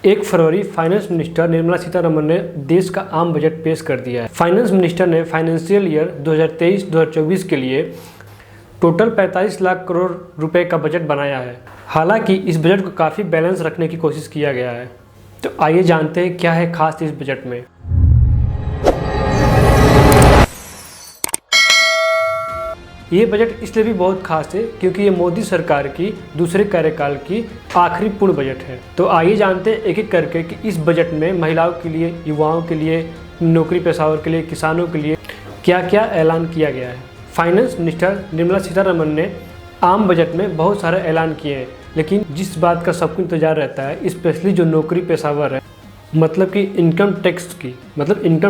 1 फरवरी finance minister Nirmala Sitharaman ने देश का आम बजट पेश कर दिया है। फाइनेंस मिनिस्टर ने फाइनेंशियल ईयर 2023-2024 के लिए टोटल 45 लाख करोड़ रुपए का बजट बनाया है। हालांकि इस बजट को काफ़ी बैलेंस रखने की कोशिश किया गया है। तो आइए जानते हैं क्या है खास इस बजट में। ये बजट इसलिए भी बहुत खास है क्योंकि ये मोदी सरकार की दूसरे कार्यकाल की आखिरी पूर्ण बजट है। तो आइए जानते हैं एक एक करके कि इस बजट में महिलाओं के लिए, युवाओं के लिए, नौकरी पेशावर के लिए, किसानों के लिए क्या क्या ऐलान किया गया है। फाइनेंस मिनिस्टर निर्मला सीतारमण ने आम बजट में बहुत सारे ऐलान किए हैं, लेकिन जिस बात का सबको इंतजार रहता है, स्पेशली जो नौकरी पेशावर है, मतलब कि इनकम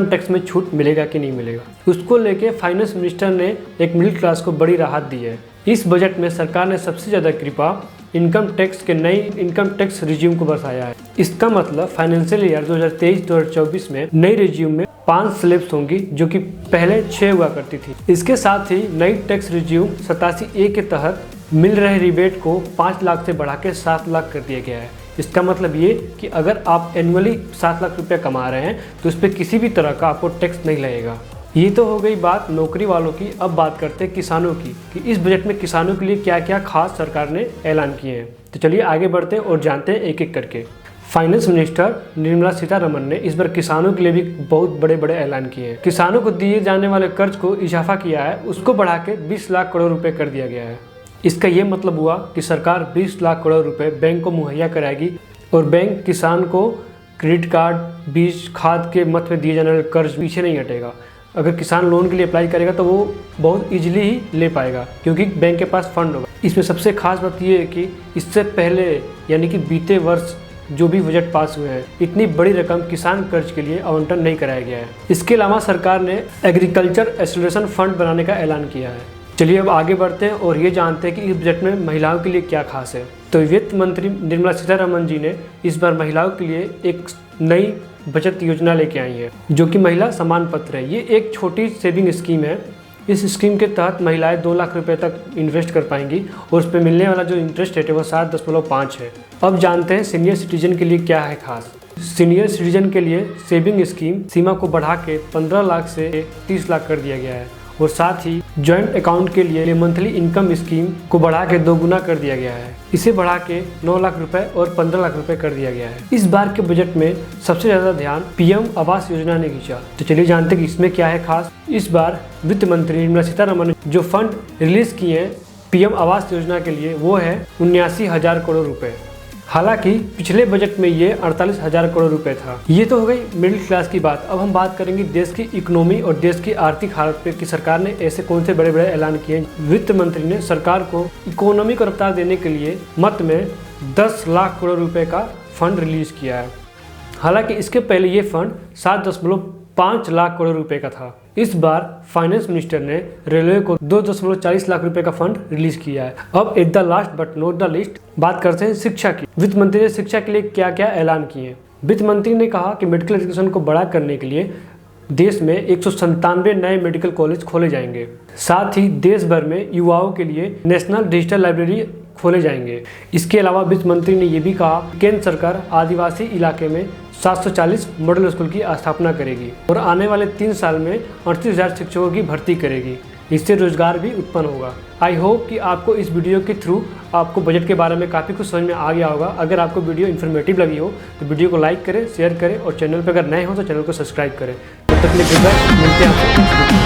टैक्स में छूट मिलेगा कि नहीं मिलेगा, उसको लेके फाइनेंस मिनिस्टर ने एक मिडिल क्लास को बड़ी राहत दी है। इस बजट में सरकार ने सबसे ज़्यादा कृपा नई इनकम टैक्स रिज्यूम को बरसाया है। इसका मतलब फाइनेंशियल ईयर 2023-2024 में नई रिज्यूम में 5 स्लैब्स होंगी, जो कि पहले 6 हुआ करती थी। इसके साथ ही नई टैक्स रिज्यूम 87A के तहत मिल रहे रिबेट को 5 लाख से बढ़ा के 7 लाख कर दिया गया है। इसका मतलब ये कि अगर आप एनुअली 7 लाख रुपया कमा रहे हैं तो उस पर किसी भी तरह का आपको टैक्स नहीं लगेगा। ये तो हो गई बात नौकरी वालों की। अब बात करते हैं किसानों की कि इस बजट में किसानों के लिए क्या क्या खास सरकार ने ऐलान किए हैं। तो चलिए आगे बढ़ते हैं और जानते हैं एक एक करके। फाइनेंस मिनिस्टर निर्मला सीतारमण ने इस बार किसानों के लिए भी बहुत बड़े बड़े ऐलान किए हैं। किसानों को दिए जाने वाले कर्ज को इजाफा किया है, उसको बढ़ा के 20 लाख करोड़ रुपए कर दिया गया है। इसका ये मतलब हुआ कि सरकार 20 लाख करोड़ रुपए बैंक को मुहैया कराएगी और बैंक किसान को क्रेडिट कार्ड, बीज, खाद के मद में दिए जाने वाले कर्ज पीछे नहीं हटेगा। अगर किसान लोन के लिए अप्लाई करेगा तो वो बहुत इजीली ही ले पाएगा क्योंकि बैंक के पास फंड होगा। इसमें सबसे खास बात ये है कि इससे पहले यानी कि बीते वर्ष जो भी बजट पास हुए हैं, इतनी बड़ी रकम किसान कर्ज के लिए आवंटन नहीं कराया गया है। इसके अलावा सरकार ने एग्रीकल्चर एक्सेलरेशन फंड बनाने का ऐलान किया है। चलिए अब आगे बढ़ते हैं और ये जानते हैं कि इस बजट में महिलाओं के लिए क्या खास है। तो वित्त मंत्री निर्मला सीतारमण जी ने इस बार महिलाओं के लिए एक नई बचत योजना लेके आई है, जो कि महिला सम्मान पत्र है। ये एक छोटी सेविंग स्कीम है। इस स्कीम के तहत महिलाएं 2 लाख रुपए तक इन्वेस्ट कर पाएंगी और उस पर मिलने वाला जो इंटरेस्ट रेट है वो 7.5 है। अब जानते हैं सीनियर सिटीजन के लिए क्या है खास। सीनियर सिटीजन के लिए सेविंग स्कीम सीमा को बढ़ा के 15 लाख से 30 लाख कर दिया गया है और साथ ही जॉइंट अकाउंट के लिए मंथली इनकम स्कीम को बढ़ा के 2 गुना कर दिया गया है। इसे बढ़ा के 9 लाख रुपए और 15 लाख रुपए कर दिया गया है। इस बार के बजट में सबसे ज्यादा ध्यान पीएम आवास योजना ने खींचा। तो चलिए जानते हैं कि इसमें क्या है खास। इस बार वित्त मंत्री निर्मला सीतारमण ने जो फंड रिलीज किए हैं पीएम आवास योजना के लिए वो है 79,000 करोड़ रुपए। हालांकि पिछले बजट में ये 48,000 करोड़ रुपए था। ये तो हो गई मिडिल क्लास की बात। अब हम बात करेंगे देश की इकोनॉमी और देश की आर्थिक हालत पे कि सरकार ने ऐसे कौन से बड़े बड़े ऐलान किए। वित्त मंत्री ने सरकार को इकोनॉमी को रफ्तार देने के लिए मत में 10 लाख करोड़ रुपए का फंड रिलीज किया है। हालांकि इसके पहले ये फंड 7.5 लाख करोड़ रुपए का था। इस बार फाइनेंस मिनिस्टर ने रेलवे को 2.40 लाख रुपए का फंड रिलीज किया है। अब at the last but not the least बात करते हैं शिक्षा की। वित्त मंत्री ने शिक्षा के लिए क्या क्या ऐलान किए। वित्त मंत्री ने कहा कि मेडिकल एजुकेशन को बड़ा करने के लिए देश में 197 नए मेडिकल कॉलेज खोले जाएंगे। साथ ही देश भर में युवाओं के लिए नेशनल डिजिटल लाइब्रेरी खोले जाएंगे। इसके अलावा वित्त मंत्री ने यह भी कहा केंद्र सरकार आदिवासी इलाके में 740 मॉडल स्कूल की स्थापना करेगी और आने वाले 3 साल में 38,000 शिक्षकों की भर्ती करेगी। इससे रोजगार भी उत्पन्न होगा। आई होप कि आपको इस वीडियो के थ्रू आपको बजट के बारे में काफ़ी कुछ समझ में आ गया होगा। अगर आपको वीडियो इन्फॉर्मेटिव लगी हो तो वीडियो को लाइक करें, शेयर करें और चैनल पर अगर नए हो तो चैनल को सब्सक्राइब करें। तब तक के लिए मिलते हैं आपको।